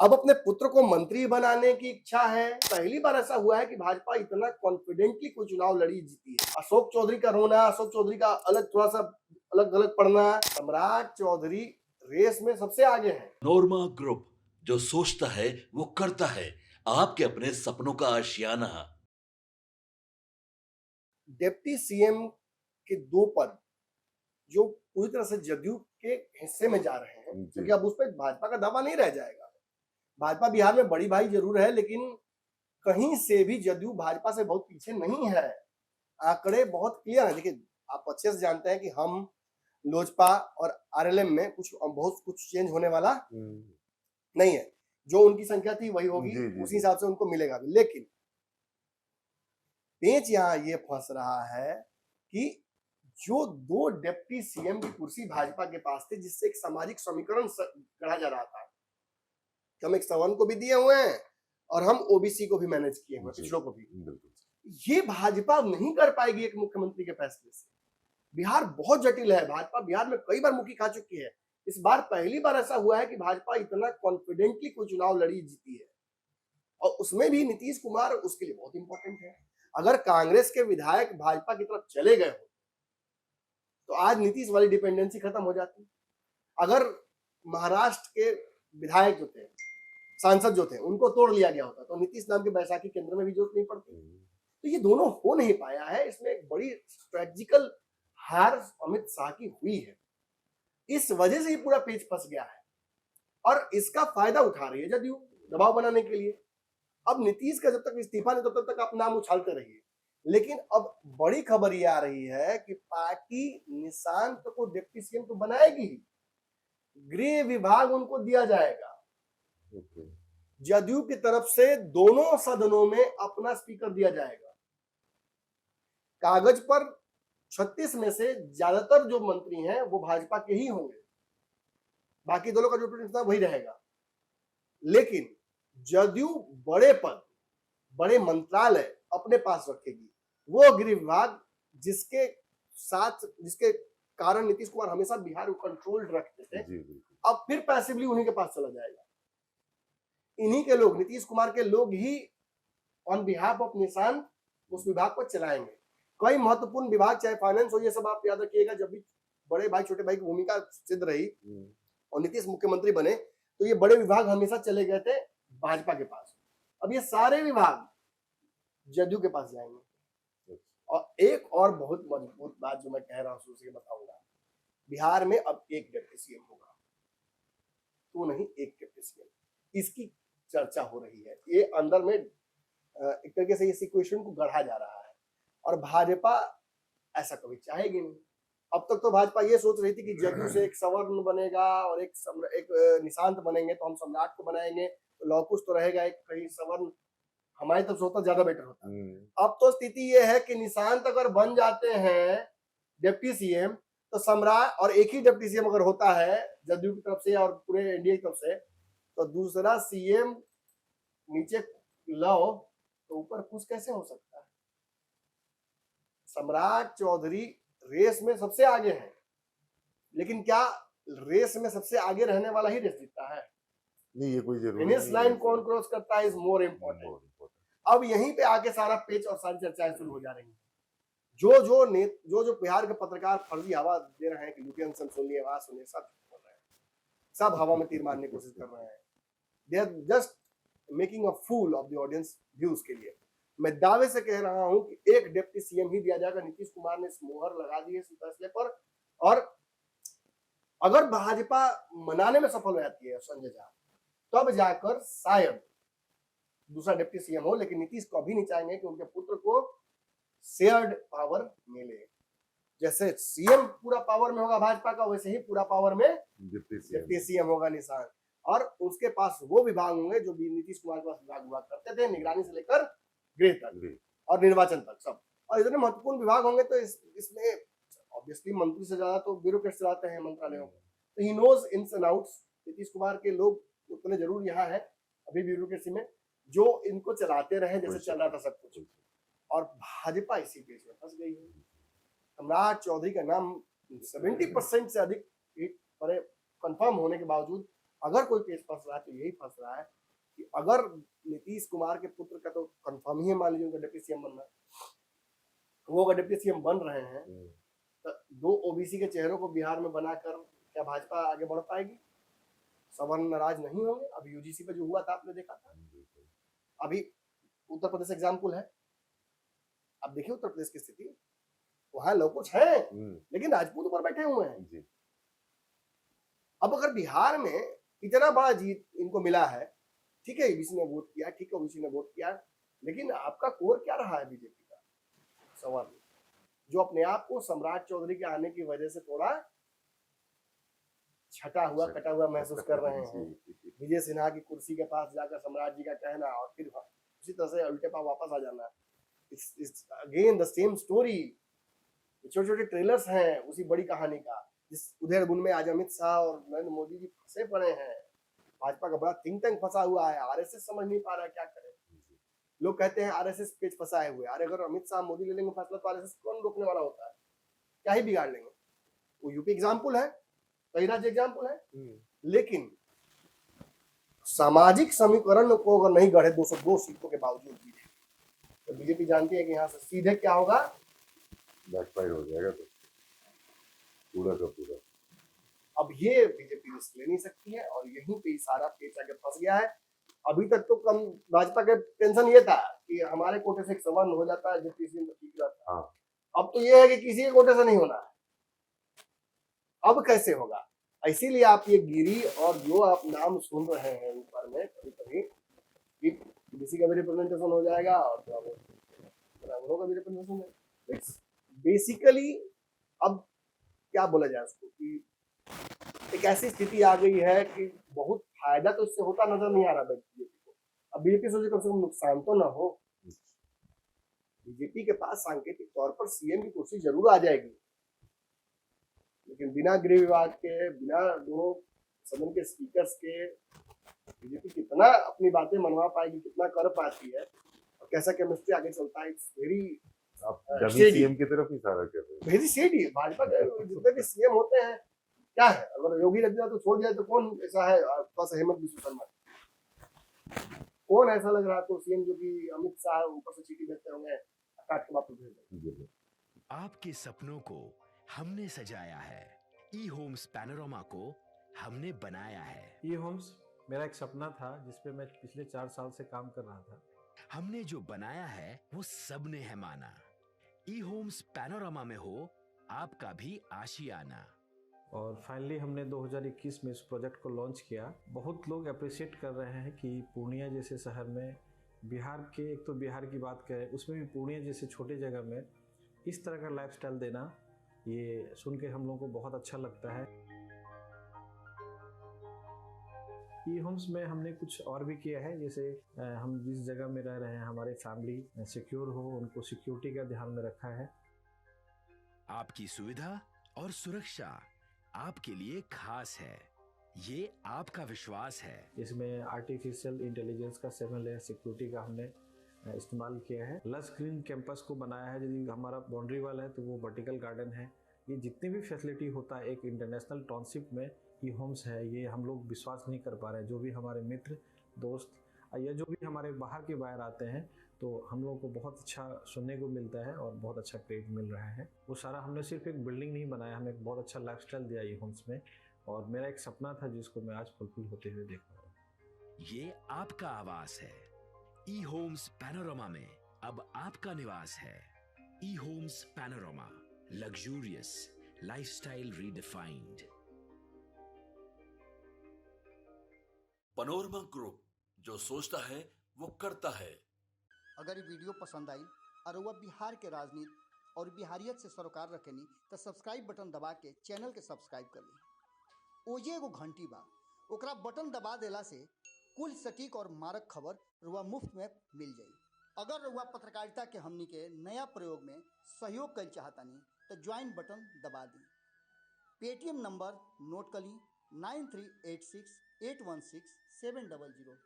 अब अपने पुत्र को मंत्री बनाने की इच्छा है। पहली बार ऐसा हुआ है कि भाजपा इतना कॉन्फिडेंटली कोई चुनाव लड़ी जीती है। अशोक चौधरी का रोना, अशोक चौधरी का अलग थोड़ा सा अलग अलग पढ़ना, सम्राट चौधरी रेस में सबसे आगे है। नोरमा ग्रुप, जो सोचता है वो करता है। आपके अपने सपनों का आशियाना। डिप्टी सीएम के दो पद जो पूरी तरह से जदयू के हिस्से में जा रहे हैं, क्योंकि अब उस पर भाजपा का दावा नहीं रह जाएगा। भाजपा बिहार में बड़ी भाई जरूर है, लेकिन कहीं से भी जदयू भाजपा से बहुत पीछे नहीं है। आंकड़े बहुत क्लियर है। देखिए, आप अच्छे से जानते हैं कि हम लोजपा और आरएलएम में बहुत कुछ चेंज होने वाला नहीं है। जो उनकी संख्या थी वही होगी, उसी हिसाब से उनको मिलेगा भी। लेकिन पेच यहाँ ये फंस रहा है कि जो दो डिप्टी सीएम की कुर्सी भाजपा के पास थे, जिससे एक सामाजिक समीकरण गढ़ा जा रहा था कि हम एक सवर्ण को भी दिए हुए हैं और हम ओबीसी को भी मैनेज किए हुए, पिछड़ों को भी। ये भाजपा नहीं कर पाएगी एक मुख्यमंत्री के फैसले से। बिहार बहुत जटिल है। भाजपा बिहार में कई बार मुक्की खा चुकी है। इस बार पहली बार ऐसा हुआ है कि भाजपा इतना कॉन्फिडेंटली कोई चुनाव लड़ी जीती है, और उसमें भी नीतीश कुमार उसके लिए बहुत इंपॉर्टेंट है। अगर कांग्रेस के विधायक भाजपा की तरफ चले गए हो तो आज नीतीश वाली डिपेंडेंसी खत्म हो जाती। अगर महाराष्ट्र के विधायक जो थे, सांसद जो थे, उनको तोड़ लिया गया होता तो नीतीश नाम के बैसाखी केंद्र में भी जरूरत नहीं पड़ती। तो ये दोनों हो नहीं पाया है। इसमें एक बड़ी स्ट्रेटेजिकल हार अमित शाह की हुई है। इस वजह से ही पूरा पेच फंस गया है, और इसका फायदा उठा रही है जदयू दबाव बनाने के लिए। अब नीतीश का जब तक इस्तीफा नहीं तब तक आप नाम उछालते रहिए, लेकिन अब बड़ी खबर ये आ रही है कि पार्टी निशांत को डिप्टी सीएम तो बनाएगी ही, गृह विभाग उनको दिया जाएगा। जदयू की तरफ से दोनों सदनों में अपना स्पीकर दिया जाएगा। कागज पर 36 में से ज्यादातर जो मंत्री हैं वो भाजपा के ही होंगे, बाकी दोनों का जो प्रतिनिधित्व वही रहेगा। लेकिन जदयू बड़े पद, बड़े मंत्रालय अपने पास रखेगी। वो गृह विभाग जिसके कारण नीतीश कुमार हमेशा बिहार को कंट्रोल रखते थे, अब फिर पैसिवली उन्हीं के पास चला जाएगा। इन्हीं के लोग, नीतीश कुमार के लोग ही ऑन बिहाफ ऑफ निशांत उस विभाग को चलाएंगे। कई महत्वपूर्ण विभाग, चाहे फाइनेंस हो, ये सब आप याद रखिएगा, जब भी बड़े भाई छोटे भाई की भूमिका सिद्ध रही और नीतीश मुख्यमंत्री बने तो ये बड़े विभाग हमेशा चले गए थे भाजपा के पास। अब ये सारे विभाग जदयू के पास जाएंगे। और एक और बहुत मजबूत बात जो मैं कह रहा हूं उसे बताऊंगा, बिहार में अब एक डिप्टी सीएम होगा, तो नहीं एक डिप्टी सीएम। इसकी चर्चा हो रही है। ये अंदर में एक तरीके से इस इक्वेशन को गढ़ा जा रहा है, और भाजपा ऐसा कभी चाहेगी नहीं। अब तक तो भाजपा ये सोच रही थी कि जदयू से एक सवर्ण बनेगा और एक निशांत बनेंगे तो हम सम्राट को बनाएंगे, तो लौकुश तो रहेगा, एक कहीं सवर्ण हमारी तरफ से होता ज्यादा बेटर होता। अब तो स्थिति ये है कि निशांत अगर बन जाते हैं डिप्टी सीएम तो सम्राट, और एक ही डिप्टी सीएम अगर होता है जदयू की तरफ से और पूरे एनडीए की तरफ से, तो दूसरा सीएम नीचे लाओ तो ऊपर कुछ कैसे हो सकता है। सम्राट चौधरी रेस में सबसे आगे है, लेकिन क्या रेस में सबसे आगे रहने वाला ही रेस जीतता है? नहीं, ये कोई जरूरी फिनिश लाइन कौन क्रॉस करता है इज मोर इम्पोर्टेंट। अब यहीं पे आके सारा पेच और सारी चर्चाएं शुरू हो जा रही हैं। जो बिहार के पत्रकार फर्जी हवा दे रहे हैं कि यूपीएन सुनिए, आवाज सुनिए, सब बोल रहे हैं, सब हवा में तीर मारने की कोशिश कर रहे हैं। They are just making a fool of the audience views के लिए। मैं दावे से कह रहा हूं कि एक डिप्टी सीएम ही दिया जाएगा। नीतीश कुमार ने मोहर लगा दी है इस फैसले पर, और अगर भाजपा मनाने में सफल हो जाती है संजय झा, तब जाकर शायद दूसरा डिप्टी सीएम हो। लेकिन नीतीश को अभी नहीं चाहेंगे कि उनके पुत्र को शेयर्ड पावर मिले। जैसे सीएम पूरा पावर में होगा भाजपा का, वैसे ही पूरा पावर में डिप्टी सीएम होगा निशांत, और उसके पास वो विभाग होंगे जो भी नीतीश कुमार के पास विभाग करते थे, निगरानी से लेकर गृह तक और निर्वाचन तक सब। और इतने महत्वपूर्ण विभाग होंगे तो इसमें ऑब्वियसली मंत्री से ज्यादा तो ब्यूरोक्रेट चलाते हैं मंत्रालयों को, तो he knows ins and outs. Nitish Kumar के लोग उतने जरूर यहाँ है अभी ब्यूरोक्रेसी में, जो इनको चलाते रहे जैसे चल रहा था सब कुछ। और भाजपा इसी पेज में फंस गई है। सम्राट चौधरी का नाम 70% से अधिक पर कंफर्म होने के बावजूद अगर कोई केस फंस रहा है तो यही फंस रहा है कि अगर नीतीश कुमार के पुत्र का तो कंफर्म ही है, मान लीजिए उनका डिप्टी सीएम बनना है, वो अगर डिप्टी सीएम बन रहे हैं तो 2 ओबीसी के चेहरों को बिहार में बनाकर क्या भाजपा आगे बढ़ पाएगी? सवर्ण नाराज नहीं होंगे? अब यूजीसी पे जो हुआ था आपने देखा था। अभी उत्तर प्रदेश एग्जाम्पल है, अब देखिए उत्तर प्रदेश की स्थिति, वहां लोग कुछ है लेकिन राजपूत ऊपर बैठे हुए हैं। अब अगर बिहार में इतना बड़ा जीत इनको मिला है, ठीक है ईबीसी ने वोट किया, ठीक है ओबीसी ने वोट किया, लेकिन आपका कोर क्या रहा है बीजेपी का? सवाल जो अपने आप को सम्राट चौधरी के आने की वजह से थोड़ा छटा हुआ कटा हुआ महसूस कर रहे हैं। विजय सिन्हा की कुर्सी के पास जाकर सम्राट जी का कहना और फिर उसी तरह से उल्टे पांव वापस आ जाना, it's again the same story. छोटे छोटे ट्रेलर्स हैं उसी बड़ी कहानी का, जिस उधेड़-बुन में आज अमित शाह और नरेंद्र मोदी जी फंसे पड़े हैं। भाजपा का बड़ा थिंक टैंक फंसा हुआ है, आरएसएस समझ नहीं पा रहा है क्या करे। लोग कहते हैं आरएसएस पेच फंसाए हुए, अरे अगर अमित शाह मोदी ले लेंगे फैसला तो आरएसएस कौन रोकने वाला होता है? क्या ही बिगाड़ लेंगे? वो यूपी एग्जाम्पल है, कई राज्य एग्जाम्पल है, लेकिन सामाजिक समीकरण को अगर नहीं गढ़े 202 सीटों के बावजूद भी, तो बीजेपी जानती है कि यहाँ से सीधे क्या होगा, बैकफायर हो जाएगा तो पूरा का पूरा। अब ये बीजेपी रिस्क ले नहीं सकती है और यहीं पे सारा पेच आगे फंस गया है। अभी तक तो कम भाजपा के टेंशन ये था कि हमारे कोटे से एक सवर्ण हो जाता है, डिप्टी सीएम ठीक रहता है। अब तो ये है कि किसी के कोटे से नहीं होना है, अब कैसे होगा? इसीलिए आप ये गिरी और जो आप नाम सुन रहे हैं ऊपर में कभी कभी कि किसी का भी रिप्रेजेंटेशन हो जाएगा और का भी रिप्रेजेंटेशन है, बेसिकली अब क्या बोला जाए उसको कि एक ऐसी स्थिति आ गई है कि बहुत फायदा तो इससे होता नजर नहीं आ रहा बीजेपी को। अब बीजेपी सोचे कम से कम नुकसान तो ना हो। बीजेपी के पास सांकेतिक तौर पर सीएम की कुर्सी जरूर आ जाएगी, लेकिन बिना गृह विभाग के, बिना दोनों सदन के स्पीकर्स के बीजेपी कितना अपनी बातें मनवा पाएगी, कितना कर पाती है और कैसा केमिस्ट्री आगे चलता है, इट्स वेरी सीएम की तरफ इशारा कर रहे हैं। Very shady. भाजपा के जितने भी सीएम होते हैं क्या है, अगर योगी रख दिया तो छोड़ दिया तो कौन ऐसा है, बस हेमंत बिस्व शर्मा, कौन ऐसा लग रहा है तो सीएम जो कि अमित शाह ऊपर से चीटी भेजते होंगे, काट के वापस भेज देंगे। आपके सपनों को हमने सजाया है, ई होम्स पैनोरामा को हमने बनाया है। ई होम्स मेरा एक सपना था जिसपे मैं पिछले 4 साल से काम कर रहा था। हमने जो बनाया है वो सबने है माना। ई होम्स पैनोरामा में हो आपका भी आशियाना। और फाइनली हमने 2021 में इस प्रोजेक्ट को लॉन्च किया। बहुत लोग अप्रिशिएट कर रहे हैं कि पूर्णिया जैसे शहर में, बिहार के, एक तो बिहार की बात करें उसमें भी पूर्णिया जैसे छोटे जगह में इस तरह का लाइफस्टाइल देना, ये सुन के हम लोगों को बहुत अच्छा लगता है। ई होम्स में हमने कुछ और भी किया है, जैसे हम जिस जगह में रह रहे हैं हमारे फैमिली सिक्योर हो, उनको सिक्योरिटी का ध्यान में रखा है। आपकी सुविधा और सुरक्षा आपके लिए खास है, ये आपका विश्वास है। इसमें आर्टिफिशियल इंटेलिजेंस का 7 लेयर सिक्योरिटी का हमने इस्तेमाल किया है। लस ग्रीन कैंपस को बनाया है, यदि हमारा बाउंड्री वाल है तो वो वर्टिकल गार्डन है। ये जितनी भी फैसिलिटी होता है एक इंटरनेशनल टाउनशिप में ई होम्स है, ये हम लोग विश्वास नहीं कर पा रहे हैं। जो भी हमारे मित्र दोस्त या जो भी हमारे बाहर के बाहर आते हैं तो हम लोगों को बहुत अच्छा सुनने को मिलता है और बहुत अच्छा क्रेडिट मिल रहा है। वो सारा हमने सिर्फ एक बिल्डिंग नहीं बनाया, हमें एक बहुत अच्छा लाइफस्टाइल दिया ई होम्स में, और मेरा एक सपना था जिसको मैं आज फुलफिल होते हुए देख रहा हूँ। ये आपका आवास है। ई होम्स पैनोरामा में अब आपका निवास है। E homes panorama, luxurious lifestyle redefined. Panorama group, जो सोचता है वो करता है। अगर ये वीडियो पसंद आई और वह बिहार के राजनीति और बिहारियत से सरोकार रखेनी तो सब्सक्राइब बटन दबा के चैनल के सब्सक्राइब कर ली। ओजे एगो घंटी बा, ओकरा बटन दबा देला से कुल सटीक और मारक खबर रुआ मुफ्त में मिल जाई। अगर रुआ पत्रकारिता के हमनी के नया प्रयोग में सहयोग कर चाहतानी तो ज्वाइन बटन दबा दी। पेटीएम नंबर नोट कर ली 9386816700।